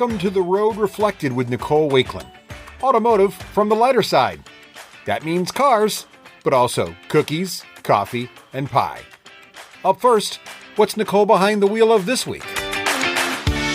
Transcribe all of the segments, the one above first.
Welcome to The Road Reflected with Nicole Wakelin. Automotive from the lighter side. That means cars, but also cookies, coffee, and pie. Up first, what's Nicole behind the wheel of this week?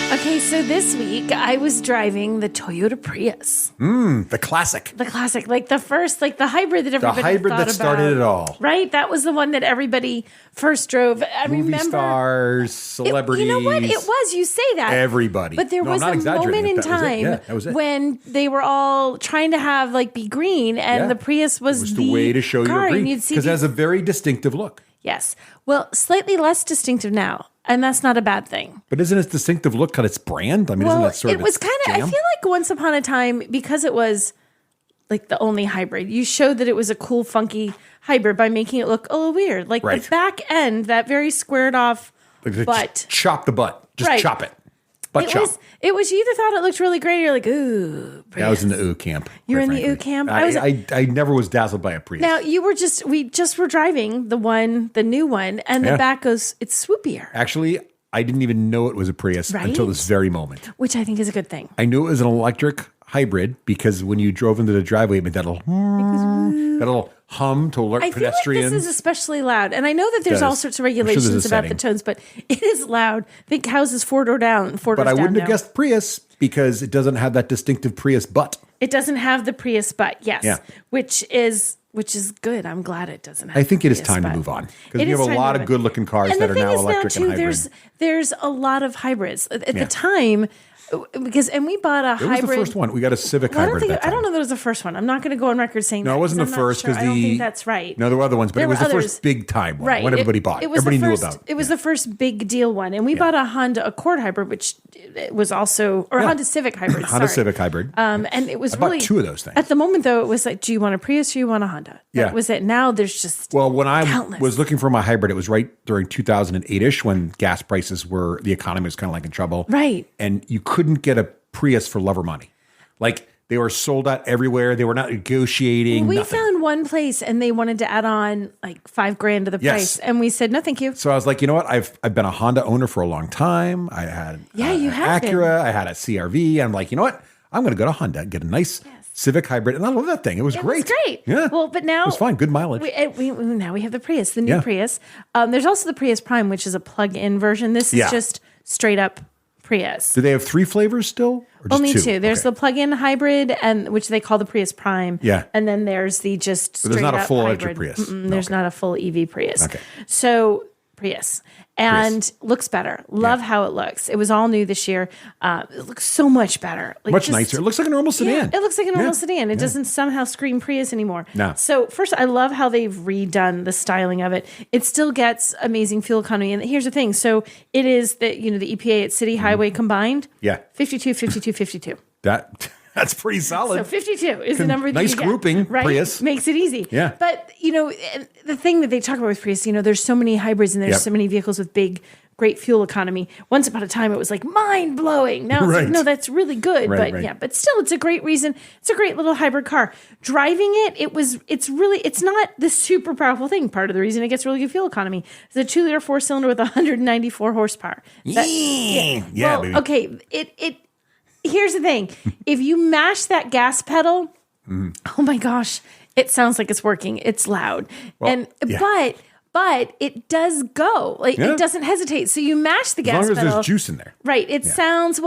Okay, so this week I was driving the Toyota Prius. The classic. The classic, like the first, like the hybrid that everybody The hybrid thought that started it all. Right? That was the one that everybody first drove. I Movie remember. stars, celebrities. You know what? It was. You say that. Everybody. But there was a moment in time when they were all trying to have, like, be green, and the Prius was the way to show car, you're green. Because it has a very distinctive look. Yes. Well, slightly less distinctive now. And that's not a bad thing. But isn't its distinctive look cut its brand? I mean, isn't that sort of it was kind of, I feel like once upon a time, because it was like the only hybrid, you showed that it was a cool, funky hybrid by making it look a little weird. Like the back end, that very squared off butt. Chop the butt. Just chop it. Butt chop. It was, you either thought it looked really great or you're like, ooh, Prius. I was in the ooh camp. You were in the ooh camp? I never was dazzled by a Prius. Now, we just were driving the new one, and the back goes, it's swoopier. Actually, I didn't even know it was a Prius until this very moment. Which I think is a good thing. I knew it was an electric hybrid because when you drove into the driveway, it made that little hum to alert pedestrians. I feel like this is especially loud. And I know that there's all sorts of regulations about the tones, but it is loud. I think houses 4 doors down, 4 doors down. But I wouldn't have guessed Prius because it doesn't have that distinctive Prius butt. It doesn't have the Prius butt, yes. Yeah. Which is good. I'm glad it doesn't have I think it is time to move on. Because we have a lot of good-looking cars that are now electric and hybrid. There's a lot of hybrids. At the time, we bought a hybrid. It was the first one. We got a Civic hybrid. I don't know that it was the first one. I'm not going to go on record saying that. No, it wasn't the first. I don't think that's right. No, there were other ones, but it was the first big time one. Right. When everybody bought it. Everybody knew about it. It was the first big deal one. And we bought a Honda Accord hybrid, which was also, or Honda Civic hybrid. Honda Civic hybrid. And it was I bought 2 of those things. At the moment, though, it was like, do you want a Prius or you want a Honda? That was it. Now there's just Well, when I countless. was looking for my hybrid, it was right during 2008-ish when gas prices the economy was kind of like in trouble. Right. And you couldn't get a Prius for love or money. Like they were sold out everywhere. They were not negotiating. We nothing. found one place and they wanted to add on like $5,000 to the price. And we said, no, thank you. So I was like, you know what? I've been a Honda owner for a long time. I had you have Acura. been. I had a CRV. I'm like, you know what? I'm going to go to Honda and get a nice Civic hybrid. And I love that thing. It was great. It was great. Yeah. Well, but now it was fine. Good mileage. Now we have the Prius, the new Prius. There's also the Prius Prime, which is a plug-in version. This is just straight up Prius. Do they have 3 flavors still? Or just Only 2? 2. There's the plug-in hybrid, and which they call the Prius Prime. Yeah. And then there's the just straight up hybrid. There's not a full electric Prius. There's not a full EV Prius. Okay. So Prius. And looks better. Love how it looks. It was all new this year. It looks so much better. Much nicer. It looks like a normal sedan. It looks like a normal sedan. It doesn't somehow scream Prius anymore. No. So first, I love how they've redone the styling of it. It still gets amazing fuel economy. And here's the thing. So it is the EPA at city highway combined. Yeah. 52, 52, 52. That's pretty solid. So 52 is the number that nice you get. grouping, Right? Prius. Makes it easy. Yeah. But, the thing that they talk about with Prius, there's so many hybrids and there's so many vehicles with great fuel economy. Once upon a time, it was like mind-blowing. Now it's like, no, that's really good. But still, it's a great reason. It's a great little hybrid car. Driving it's not the super powerful thing. Part of the reason it gets really good fuel economy is a 2-liter 4-cylinder with 194 horsepower. Baby. Okay, here's the thing. If you mash that gas pedal, oh my gosh, it sounds like it's working. It's loud. But it does go. It doesn't hesitate. So you mash the gas pedal. As long as there's juice in there. Right. It sounds,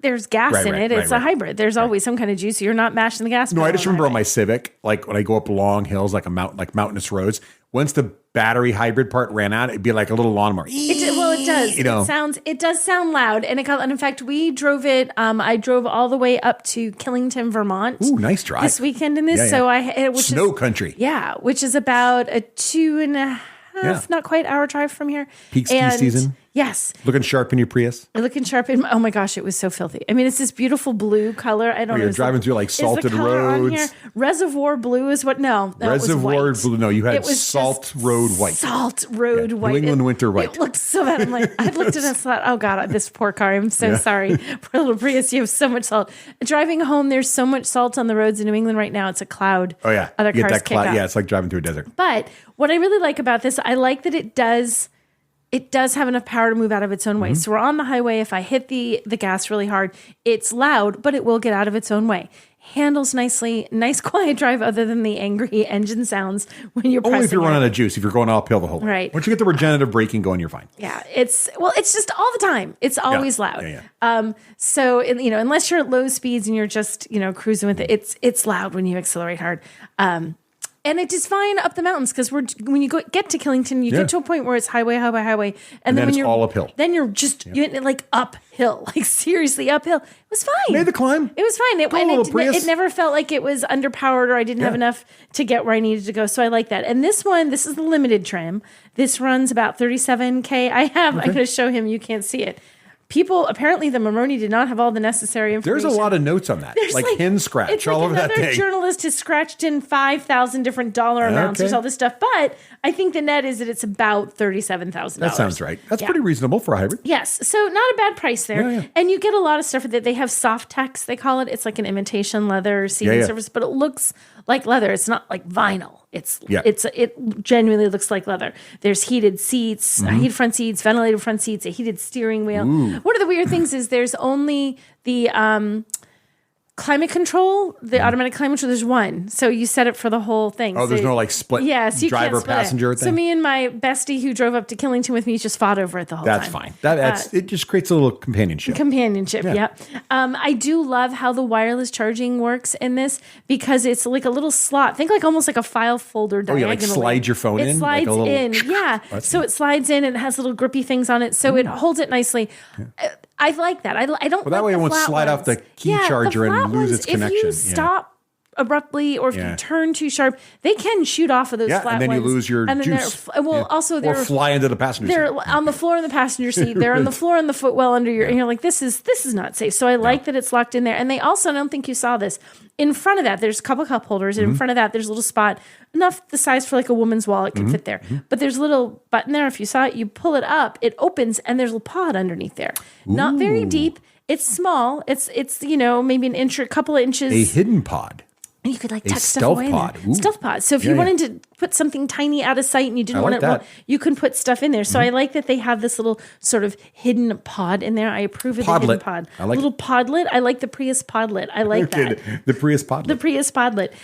there's gas in it. It's a hybrid. There's always some kind of juice. So you're not mashing the gas pedal. No, I just remember on my Civic, like when I go up long hills, like mountainous roads, once the battery hybrid part ran out, it'd be like a little lawnmower. It does. It does sound loud. And in fact, we drove it. I drove all the way up to Killington, Vermont. Ooh, nice drive. This weekend in this. So Snow country. Yeah. Which is about a 2.5, not quite hour drive from here. Peak ski season. Yes. Looking sharp in your Prius? Looking sharp oh my gosh, it was so filthy. It's this beautiful blue color. I don't know. You're driving through like salted roads. Reservoir blue is what? No. Reservoir blue. No, you had salt road white. Salt road white. New England winter white. It looked so bad. I'm like, I looked at it and thought, oh God, this poor car. I'm so sorry. Poor little Prius, you have so much salt. Driving home, there's so much salt on the roads in New England right now. It's a cloud. Oh yeah. Other cars kick up. Yeah, it's like driving through a desert. But what I really like about this, I like that it does it does have enough power to move out of its own way. So we're on the highway. If I hit the gas really hard, it's loud, but it will get out of its own way. Handles nicely, nice quiet drive other than the angry engine sounds when you're pressing. Only if you're running out of juice, if you're going uphill the whole way. Right. Once you get the regenerative braking going, you're fine. Yeah, it's just all the time. It's always loud. Yeah. So, unless you're at low speeds and you're just, cruising with it, it's loud when you accelerate hard. And it is fine up the mountains because when you get to Killington, you get to a point where it's highway, and then when it's you're all uphill. Then you're just like uphill, like seriously uphill. It was fine. Made the climb. It was fine. It never felt like it was underpowered or I didn't have enough to get where I needed to go. So I like that. And this is the limited trim. This runs about 37K. I'm going to show him. You can't see it. People, apparently the Maroni did not have all the necessary information. There's a lot of notes on that. There's like hen scratch all over that thing. Another journalist has scratched in 5,000 different dollar amounts. There's all this stuff. But I think the net is that it's about $37,000. That sounds right. That's pretty reasonable for a hybrid. Yes. So not a bad price there. Yeah. And you get a lot of stuff that they have soft tex, they call it. It's like an imitation leather seating surface, but it looks like leather. It's not like vinyl. It genuinely looks like leather. There's heated seats, heated front seats, ventilated front seats, a heated steering wheel. Ooh. One of the weird things is there's only the climate control, the automatic climate control. There's one, so you set it for the whole thing. Oh, so there's no like split driver passenger thing. So me and my bestie who drove up to Killington with me just fought over it the whole time. That's fine. It just creates a little companionship. Yeah. I do love how the wireless charging works in this because it's like a little slot. Think like almost like a file folder diagonally. Like slide your phone in. It slides in. Yeah. So it slides in and it has little grippy things on it, so it holds it nicely. Yeah. I like that. I don't. Well, that way it won't slide off the key charger and lose its connection. If you stop abruptly or if you turn too sharp, they can shoot off of those flat ones. And then you lose your juice. Also they're fly into the passenger seat. They're on the floor in the passenger seat. They're on the floor in the footwell under your. And you're like, this is not safe. So I like that it's locked in there. And they also, I don't think you saw this. In front of that, there's a couple cup holders. And in front of that, there's a little spot enough the size for like a woman's wallet can fit there. But there's a little button there. If you saw it, you pull it up, it opens, and there's a pod underneath there. Ooh. Not very deep. It's small. It's maybe an inch or a couple of inches. A hidden pod. You could like tuck stuff away in there. Stealth pod. So if you wanted to put something tiny out of sight and you didn't want it, well, you can put stuff in there. So I like that they have this little sort of hidden pod in there. I approve of the hidden pod. I like little podlet. I like the Prius podlet. I like that. The Prius podlet. The Prius podlet.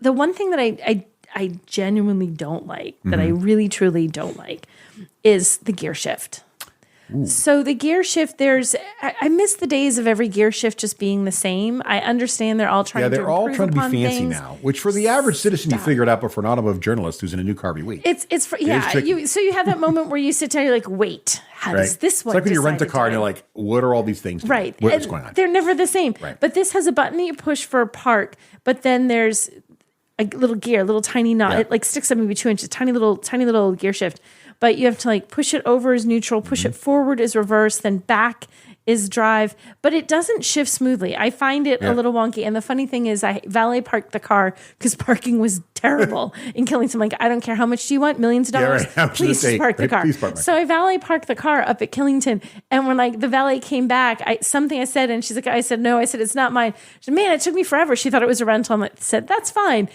The one thing that I genuinely don't like, that I really truly don't like, is the gear shift. Ooh. So the gear shift, I miss the days of every gear shift just being the same. I understand they're all trying to improve upon things. Yeah, they're all trying to be fancy now, which for the average citizen, you figure it out, but for an automotive journalist who's in a new car every week. So you have that moment where you sit down, you're like, wait, how does this one? It's like when you rent a car and you're like, what are all these things? Right. What's going on? They're never the same. Right. But this has a button that you push for park, but then there's a little gear, a little tiny knot. It like sticks up maybe 2 inches, tiny little gear shift. But you have to like push it over as neutral, push it forward as reverse, then back is drive. But it doesn't shift smoothly. I find it a little wonky. And the funny thing is I valet parked the car because parking was terrible in Killington. I'm like, I don't care how much do you want, millions of dollars? Yeah, right. Please just park the car. So I valet parked the car up at Killington. And when like the valet came back, I said, and she's like, I said, no. I said, it's not mine. She said, man, it took me forever. She thought it was a rental. I said, that's fine.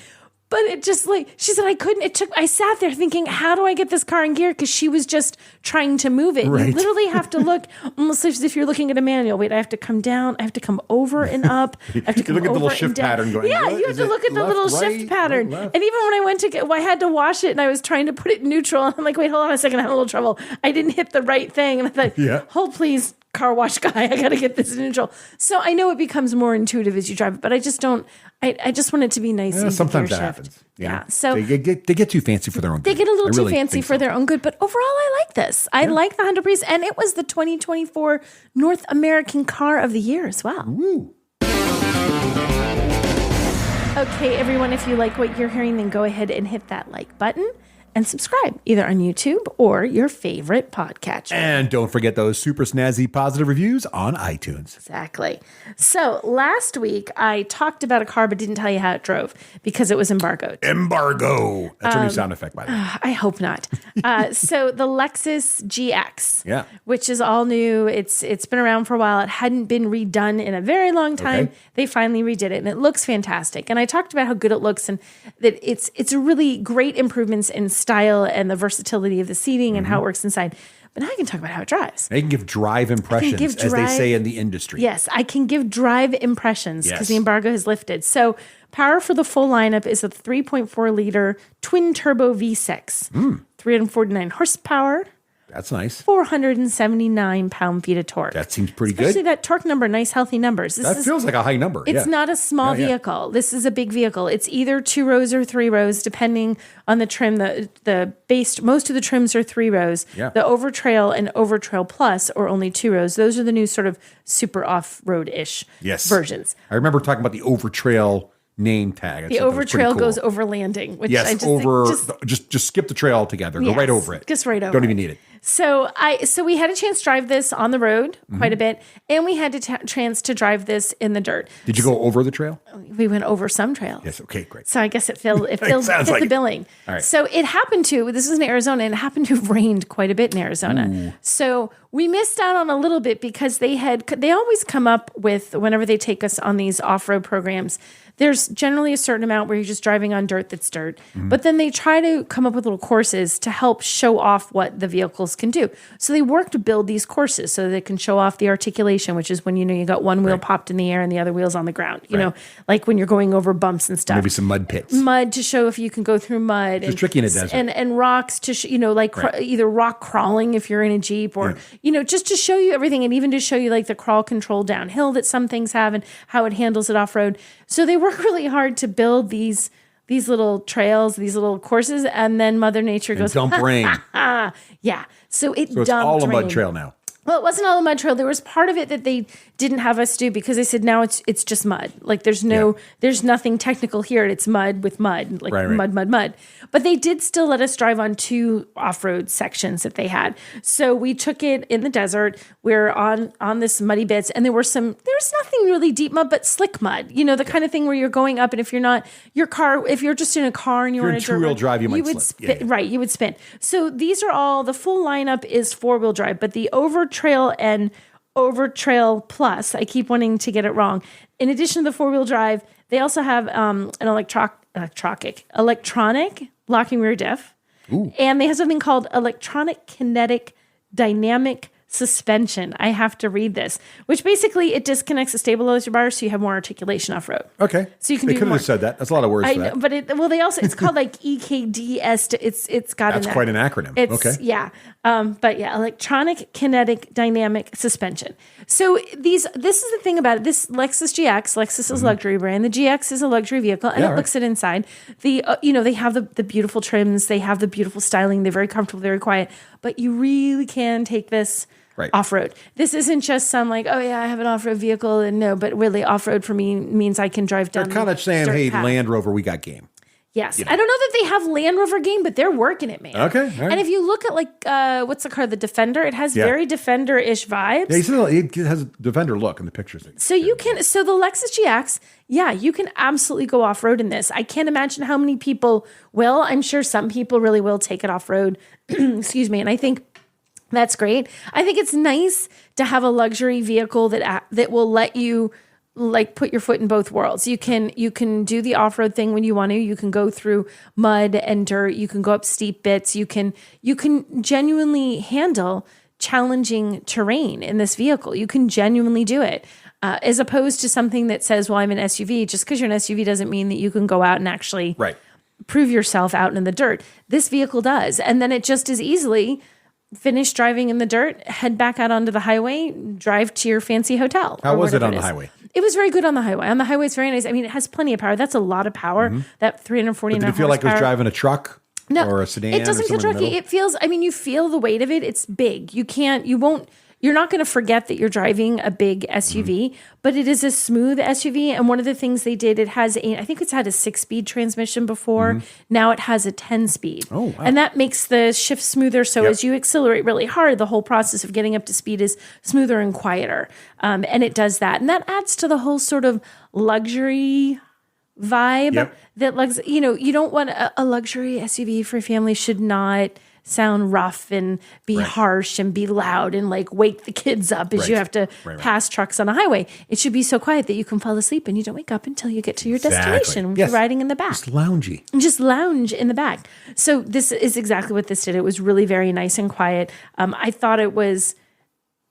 But it just she said, I sat there thinking, how do I get this car in gear? Because she was just trying to move it. Right. You literally have to look almost as if you're looking at a manual. Wait, I have to come down. I have to come over and up. I have to come look at the little over shift pattern going. Yeah, you have to look at the little shift pattern. And even when I went I had to wash it and I was trying to put it in neutral. And I'm like, wait, hold on a second. I have a little trouble. I didn't hit the right thing. And I thought, hold please, car wash guy, I got to get this in neutral. So I know it becomes more intuitive as you drive it, but I just don't. I just want it to be nice. Yeah, sometimes that happens. Yeah. So they get too fancy for their own good. They get a little too fancy for their own good, but overall, I like this. I like the Honda Prius, and it was the 2024 North American Car of the Year as well. Ooh. Okay, everyone, if you like what you're hearing, then go ahead and hit that like button. And subscribe either on YouTube or your favorite podcatcher. And don't forget those super snazzy positive reviews on iTunes. Exactly. So last week I talked about a car but didn't tell you how it drove because it was embargoed. Embargo. That's a new sound effect, by the way. I hope not. So the Lexus GX, which is all new. It's been around for a while. It hadn't been redone in a very long time. Okay. They finally redid it and it looks fantastic. And I talked about how good it looks and that it's really great improvements in style and the versatility of the seating and how it works inside. But now I can talk about how it drives. They can give drive impressions, as they say in the industry. Yes, I can give drive impressions because the embargo has lifted. So power for the full lineup is a 3.4-liter twin-turbo V6, 349 horsepower. That's nice. 479 pound-feet of torque. That seems pretty Especially good. that torque number, nice, healthy numbers. That feels like a high number. It's not a small vehicle. This is a big vehicle. It's either 2 rows or 3 rows, depending on the trim. The base, most of the trims are 3 rows. Yeah. The Overtrail and Overtrail Plus are only 2 rows. Those are the new sort of super off-road-ish versions. I remember talking about the Overtrail name tag. The Overtrail goes over landing, which I just skip the trail altogether. Go right over it. Just right over. Don't even need it. So we had a chance to drive this on the road quite a bit, and we had a chance to drive this in the dirt. Did you go over the trail? We went over some trails. Yes. Okay. Great. So I guess it fit the billing. All right. So it happened to. This is in Arizona, and it happened to have rained quite a bit in Arizona. Ooh. So we missed out on a little bit because they always come up with, whenever they take us on these off-road programs, there's generally a certain amount where you're just driving on dirt that's dirt. But then they try to come up with little courses to help show off what the vehicles can do. So they work to build these courses so they can show off the articulation, which is when you got one wheel popped in the air and the other wheel's on the ground. You know, like when you're going over bumps and stuff. Maybe some mud pits. Mud to show if you can go through mud. It's tricky in a desert. And rocks to either rock crawling if you're in a Jeep or, just to show you everything, and even to show you like the crawl control downhill that some things have and how it handles it off-road. So they work really hard to build these little trails, these little courses, and then Mother Nature goes, dump rain. Yeah. So it's all a mud trail now. Well, it wasn't all a mud trail. There was part of it that they didn't have us do because they said now it's just mud. Like there's nothing technical here. It's mud with mud, like mud. But they did still let us drive on 2 off-road sections that they had. So we took it in the desert. We're on this muddy bits, and there's nothing really deep mud, but slick mud. The kind of thing where you're going up, and if you're not if you're just in a car and you want to two-wheel drive, you might slip. Right, you would spin. So these are all, the full lineup is 4-wheel drive, but the Overtrail and Overtrail Plus, I keep wanting to get it wrong. In addition to the 4-wheel drive, they also have an electronic locking rear diff. Ooh. And they have something called electronic kinetic dynamic suspension. I have to read this, which basically it disconnects the stabilizer bar so you have more articulation off-road. Okay. So you can They could have said that. That's a lot of words for that. But they also, it's called like EKDS. It's got That's quite an acronym. Okay. Yeah. But yeah, electronic kinetic dynamic suspension. So this is the thing about it. This Lexus GX, Lexus is a luxury brand. The GX is a luxury vehicle, and it looks it inside. They have the beautiful trims. They have the beautiful styling. They're very comfortable, very quiet. But you really can take this off-road. This isn't just some like, oh yeah, I have an off-road vehicle, and no, but really off-road for me means I can drive down. They're kind of saying, hey, path. Land Rover, we got game. Yes. I don't know that they have Land Rover game, but they're working it, man. Okay. All right. And if you look at like, what's the car? The Defender. It has very Defender-ish vibes. Yeah, it has a Defender look in the pictures. So the Lexus GX, you can absolutely go off-road in this. I can't imagine how many people will. I'm sure some people really will take it off-road. Excuse me. And I think that's great. I think it's nice to have a luxury vehicle that will let you like put your foot in both worlds. You can do the off-road thing when you want to. You can go through mud and dirt. You can go up steep bits. You can genuinely handle challenging terrain in this vehicle. You can genuinely do it. As opposed to something that says, well, I'm an SUV. Just because you're an SUV doesn't mean that you can go out and actually prove yourself out in the dirt. This vehicle does. And then it just as easily finish driving in the dirt, head back out onto the highway, drive to your fancy hotel. How was it on the highway? It was very good on the highway. On the highway, it's very nice. I mean, it has plenty of power. That's a lot of power. That 349 Did it feel like it was driving a truck? No, or a sedan? It doesn't feel trucky. It feels, you feel the weight of it. It's big. You're not going to forget that you're driving a big SUV, but it is a smooth SUV. And one of the things they did, I think it's had a 6-speed transmission before. Now it has a 10-speed. Oh, wow. And that makes the shift smoother. So as you accelerate really hard, the whole process of getting up to speed is smoother and quieter. And it does that. And that adds to the whole sort of luxury vibe that, you don't want a luxury SUV for a family should not sound rough and be harsh and be loud and like wake the kids up as you have to pass trucks on a highway. It should be so quiet that you can fall asleep and you don't wake up until you get to your destination. You're riding in the back. Just loungy. Just lounge in the back. So this is exactly what this did. It was really very nice and quiet. I thought it was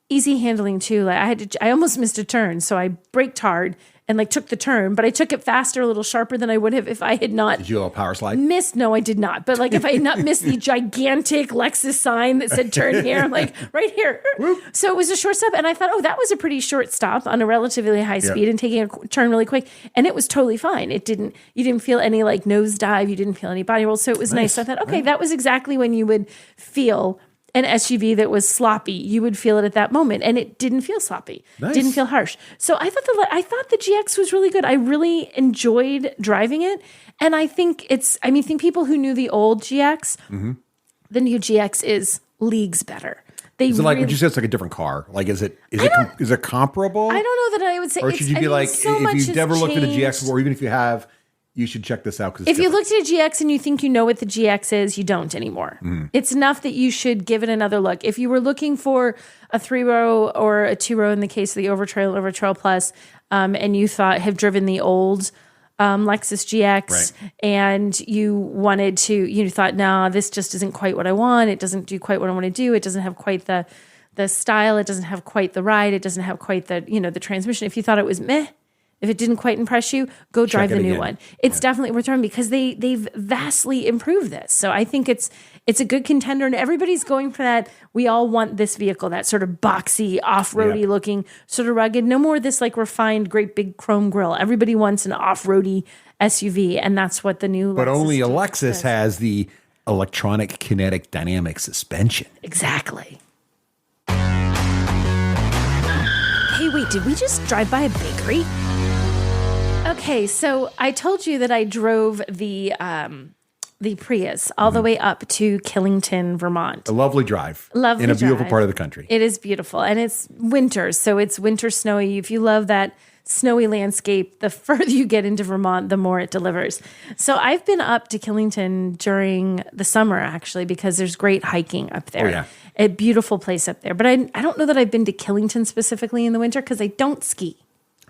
easy handling too. Like I almost missed a turn, so I braked hard and like took the turn, but I took it faster, a little sharper than I would have if I had not. Did you have a power slide? No, I did not. But like if I had not missed the gigantic Lexus sign that said turn here, I'm like right here. So it was a short stop, and I thought, oh, that was a pretty short stop on a relatively high speed and taking a turn really quick, and it was totally fine. You didn't feel any like nosedive, you didn't feel any body roll, so it was nice. So I thought, okay, that was exactly when you would feel an SUV that was sloppy. You would feel it at that moment, and it didn't feel sloppy. Didn't feel harsh. So I thought the GX was really good. I really enjoyed driving it, and I think think people who knew the old GX, the new GX is leagues better. Is it like, would you say it's like a different car? Like, is it comparable? I don't know that I would say. Or should you be like, if you've never looked at a GX before, even if you have, you should check this out. If you looked at a GX and you think you know what the GX is, you don't anymore. It's enough that you should give it another look. If you were looking for a 3-row or a 2-row in the case of the Overtrail Plus, and you have driven the old Lexus GX and you thought, no, this just isn't quite what I want. It doesn't do quite what I want to do. It doesn't have quite the style. It doesn't have quite the ride. It doesn't have quite the transmission. If you thought it was meh, if it didn't quite impress you, go drive the new one. It's definitely worth driving because they've vastly improved this. So I think it's a good contender, and everybody's going for that. We all want this vehicle, that sort of boxy, off-roady looking, sort of rugged. No more this like refined, great big chrome grille. Everybody wants an off-roady SUV, and that's what the new. But only a Lexus has the electronic kinetic dynamic suspension. Exactly. Hey, wait, did we just drive by a bakery? Okay, so I told you that I drove the Prius all the way up to Killington, Vermont. A lovely drive. In a beautiful part of the country. It is beautiful, and it's winter, so it's winter snowy. If you love that snowy landscape, the further you get into Vermont, the more it delivers. So I've been up to Killington during the summer, actually, because there's great hiking up there. Oh, yeah. A beautiful place up there. But I don't know that I've been to Killington specifically in the winter because I don't ski.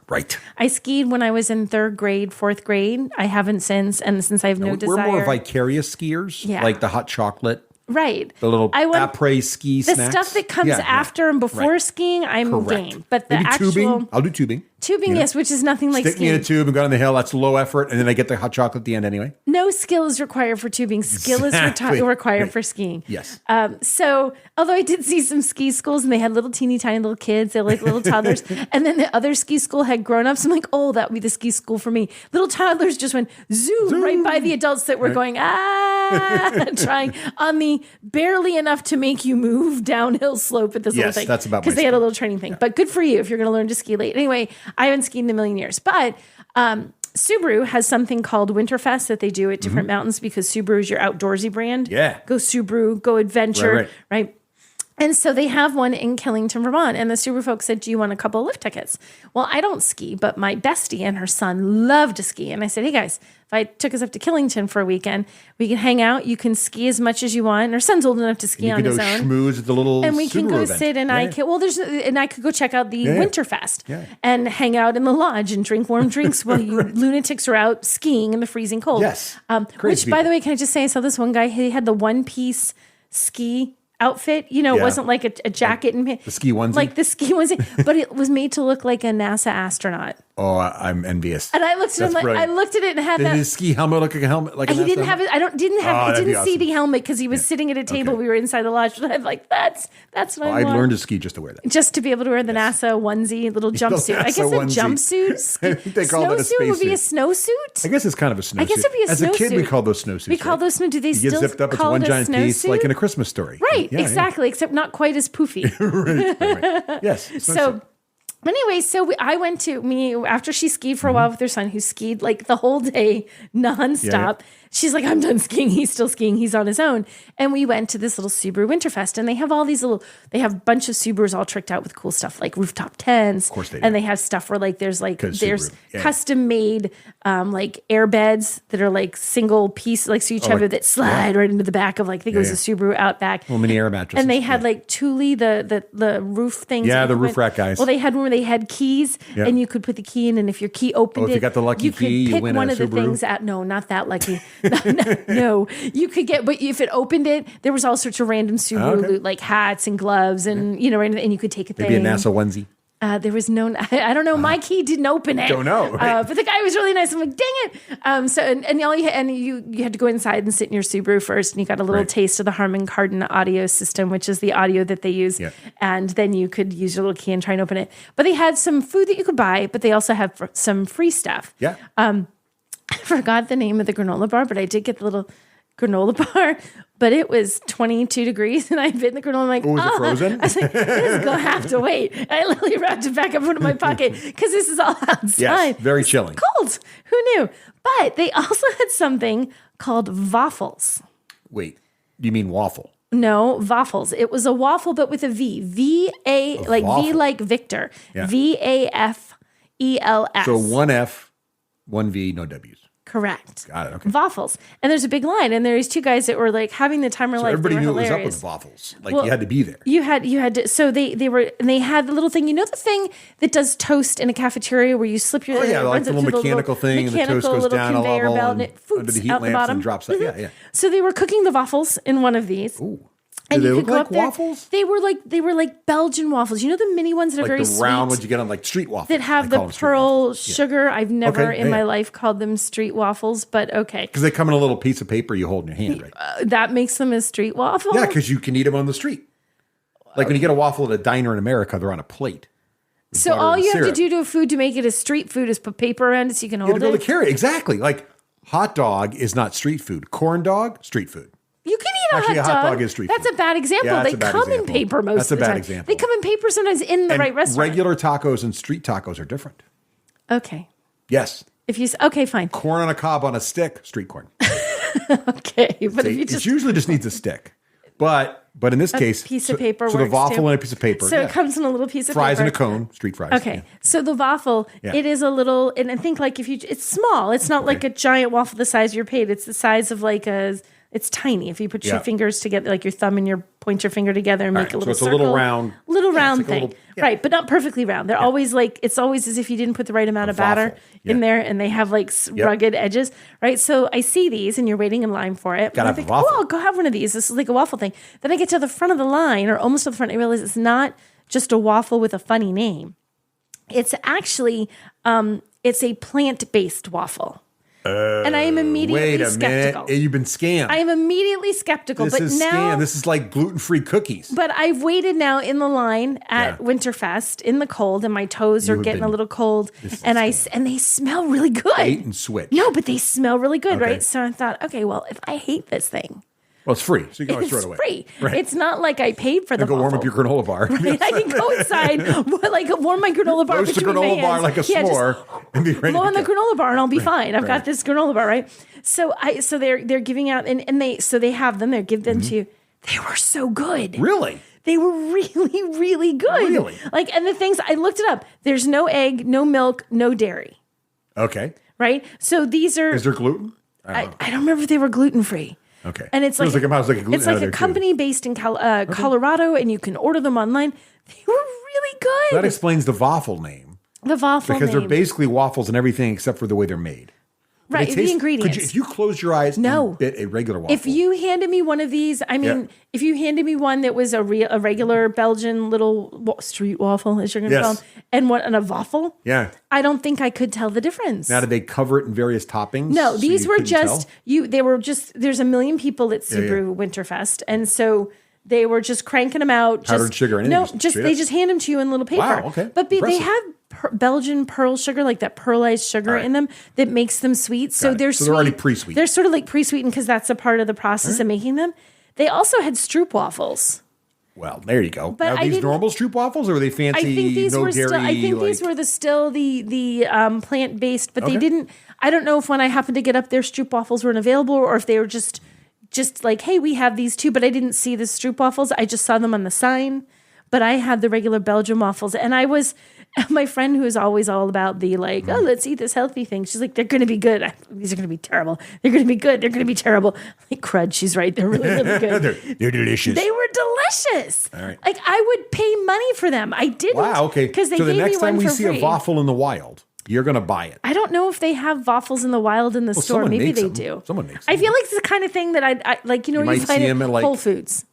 Right. I skied when I was in 3rd grade, 4th grade. I haven't since, and since I have no desire. We're more vicarious skiers, like the hot chocolate. Right. The little après ski snacks. The stuff that comes after and before skiing, I'm game. But the actual tubing. I'll do tubing. Tubing, yes, which is nothing like skiing. Stick me in a tube and go down the hill. That's low effort. And then I get the hot chocolate at the end anyway. No skill is required for tubing. Skill is required for skiing. Yes. So, although I did see some ski schools and they had little teeny tiny little kids, they were like little toddlers. And then the other ski school had grown-ups. I'm like, oh, that would be the ski school for me. Little toddlers just went zoom right by the adults that were going, trying on the barely enough to make you move downhill slope at this little thing. That's about because they had a little training thing. But good for you if you're going to learn to ski late. Anyway, I haven't skied in a million years. But Subaru has something called WinterFest that they do at different mountains because Subaru is your outdoorsy brand. Yeah. Go Subaru, go adventure, right? And so they have one in Killington, Vermont. And the Subaru folks said, do you want a couple of lift tickets? Well, I don't ski, but my bestie and her son love to ski. And I said, hey guys, if I took us up to Killington for a weekend, we can hang out. You can ski as much as you want. And her son's old enough to ski on his own. Schmooze at the little and we can Subaru go event. sit and I could go check out the WinterFest and hang out in the lodge and drink warm drinks while you lunatics are out skiing in the freezing cold. Yes. Which, by the way, can I just say, I saw this one guy, he had the one-piece ski outfit, it wasn't like a jacket and the ski onesie, like the ski onesie, but it was made to look like a NASA astronaut. Oh, I'm envious. And I looked at him I looked at it and had Did his ski helmet look like a helmet? Like he didn't have it. I didn't see the helmet because he was sitting at a table. We were inside the lodge, but I'm like, that's what I want. I'd learn to ski just to wear that, just to be able to wear the NASA onesie, little jumpsuit. I guess a jumpsuit. I think they call that a spacesuit. Would be a snowsuit. I guess it's kind of a snowsuit. I guess it'd be a snowsuit. As a kid, we called those snowsuits. We call those snowsuits. Do they still zipped up? It's call one it a giant piece, snowsuit? like in A Christmas Story. Right, exactly. Except not quite as poofy. right. Yes. So Anyway, so I went to after she skied for a while with her son, who skied like the whole day nonstop. Yeah. She's like, I'm done skiing. He's still skiing. He's on his own. And we went to this little Subaru WinterFest, and they have all these they have a bunch of Subarus all tricked out with cool stuff like rooftop tents. Of course they do. And they have stuff where there's custom made like air beds that are like single piece, like so each have that slide right into the back of I think it was a Subaru Outback. Well, mini air mattresses. And they had like Thule, the roof things. Yeah, the roof rack guys. Well, they had one where they had keys, and you could put the key in, and if your key opened if you got the lucky key, you could you win one a of the Subaru? things out. No, not that lucky. No, you could get, but if it opened it, there was all sorts of random Subaru loot, like hats and gloves, and and you could take a thing. Maybe a NASA onesie. There was no, I don't know. My key didn't open it. Don't know. Right? But the guy was really nice. I'm like, dang it. So all you had to go inside and sit in your Subaru first, and you got a little taste of the Harman Kardon audio system, which is the audio that they use. Yeah. And then you could use your little key and try and open it. But they had some food that you could buy, but they also have some free stuff. Yeah. I forgot the name of the granola bar, but I did get the little granola bar, but it was 22 degrees, and I bit in the granola. I'm like, was it frozen? I was like, this is going to have to wait. I literally wrapped it back up into my pocket because this is all outside. Yes, very chilling. Cold. Who knew? But they also had something called Waffles. Wait, you mean waffle? No, Waffles. It was a waffle, but with a V. Waffle. V like Victor. Yeah. Waffles. So one F, one V, no W's. Correct. Got it. Okay. Waffles. And there's a big line, and there's two guys that were like having the time of their life. Everybody knew hilarious. it was up with waffles. Like you had to be there. You had to. So they had the little thing. You know the thing that does toast in a cafeteria where you slip your like the little mechanical thing, and the toast goes down a level and it under the heat out lamps the bottom and drops up. Yeah. So they were cooking the waffles in one of these. Ooh. And do you they could look go like up there. waffles? They were like Belgian waffles. You know the mini ones that are like very the round sweet ones you get on like street waffles that have the pearl sugar. I've never in my life called them street waffles, but okay. Because they come in a little piece of paper you hold in your hand, right? That makes them a street waffle? Yeah, because you can eat them on the street. Like when you get a waffle at a diner in America, they're on a plate. So all you have to do to a food to make it a street food is put paper around it so you can hold it. You have to be able to carry it. Exactly. Like hot dog is not street food. Corn dog, street food. You can eat Actually, a hot dog is street That's food. a bad example. Yeah, they come in paper most of the time. Example. They come in paper sometimes in the right restaurant. Regular tacos and street tacos are different. Okay. Yes. Okay, fine. Corn on a cob on a stick, street corn. Okay, but if you it usually just needs a stick. But in this case, piece of paper. So the waffle and a piece of paper. So it comes in a little piece of fries paper. in a cone, street fries. Okay, so the waffle, it is a little, and I think like it's small. It's not like a giant waffle the size of your plate. It's the size of like it's tiny. If you put your fingers together, like your thumb and your pointer finger together and make a little circle. So it's a little round thing. Right, but not perfectly round. They're always like, it's always as if you didn't put the right amount of batter in there, and they have like rugged edges, right? So I see these, and you're waiting in line for it. Gotta have a waffle. Oh, I'll go have one of these. This is like a waffle thing. Then I get to the front of the line, or almost to the front, and I realize it's not just a waffle with a funny name. It's actually, it's a plant-based waffle. And I am immediately skeptical. Minute. You've been scammed. I am immediately skeptical. This is scam. This is like gluten-free cookies. But I've waited now in the line at WinterFest in the cold, and my toes are getting a little cold, and they smell really good. Bait and switch. No, but they smell really good, right? So I thought, okay, well, if I hate this thing. Well, it's free, so you can always throw it away. It's free. Right. It's not like I paid for the go waffle. warm up your granola bar. Right? I can go inside, like warm my granola bar Roast the granola bar like a s'more, and be ready blow to on the go. granola bar, and I'll be fine. I've got this granola bar, right? So they're giving out, and they have them. They give them to you. They were so good. Really? They were really, really good. Really? Like, and the things, I looked it up. There's no egg, no milk, no dairy. Okay. Right? So these are... Is there gluten? I don't remember if they were gluten-free. Okay. And it's like a company based in Colorado, and you can order them online. They were really good. So that explains the waffle name. The waffle because name. they're basically waffles and everything except for the way they're made. Right, the ingredients. If you close your eyes and bit a regular waffle. If you handed me one of these, if you handed me one that was a regular Belgian little street waffle, as you're going to call them, and a waffle, I don't think I could tell the difference. Now, did they cover it in various toppings? No, these were just, there's a million people at Subaru WinterFest, and so they were just cranking them out. Powdered sugar and they just hand them to you in little paper. Wow, okay. But they have Belgian pearl sugar, like that pearlized sugar in them that makes them sweet. So they're sweet. They're already pre-sweet. They're sort of like pre-sweetened because that's a part of the process of making them. They also had stroop waffles. Well, there you go. But Are these normal stroopwafels, or are they fancy? I think these were dairy, still. I think these were the plant based, but they didn't. I don't know if when I happened to get up there, stroopwafels weren't available, or if they were just like, hey, we have these too. But I didn't see the stroopwafels. I just saw them on the sign. But I had the regular Belgian waffles, and I was my friend who is always all about the like, oh, let's eat this healthy thing. She's like, they're going to be good. These are going to be terrible. They're going to be good. They're going to be terrible. I'm like, crud, she's right. They're really, really good. they're delicious. They were delicious. All right. Like I would pay money for them. I didn't. Wow. Okay. Because they so the gave next me one time we for see free. a waffle in the wild, you're going to buy it. I don't know if they have waffles in the wild in the store. Maybe they do. Someone makes them. I feel like it's the kind of thing that I like. You know, you find it at Whole Foods.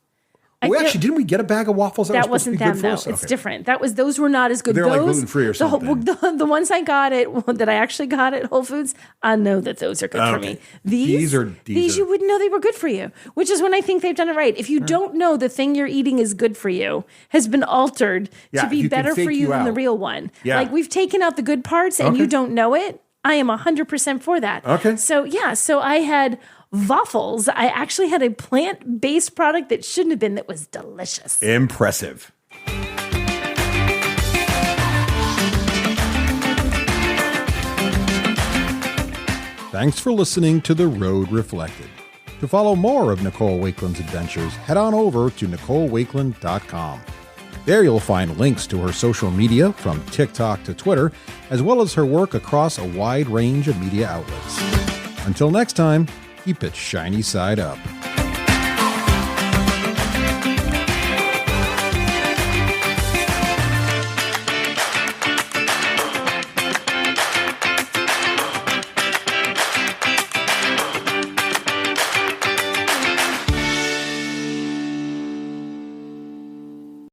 Actually, didn't we get a bag of waffles? That wasn't them, though. It's different. Those were not as good. They're like gluten-free or something. The ones I got that I actually got at Whole Foods, I know that those are good for me. These you wouldn't know they were good for you, which is when I think they've done it right. If you don't know the thing you're eating is good for you, has been altered to be better for you than the real one. Yeah. Like we've taken out the good parts and you don't know it, I am 100% for that. Okay. So I had Waffles. I actually had a plant-based product that shouldn't have been, that was delicious. Impressive. Thanks for listening to The Road Reflected. To follow more of Nicole Wakeland's adventures, head on over to NicoleWakeland.com. There you'll find links to her social media from TikTok to Twitter, as well as her work across a wide range of media outlets. Until next time, keep it shiny side up.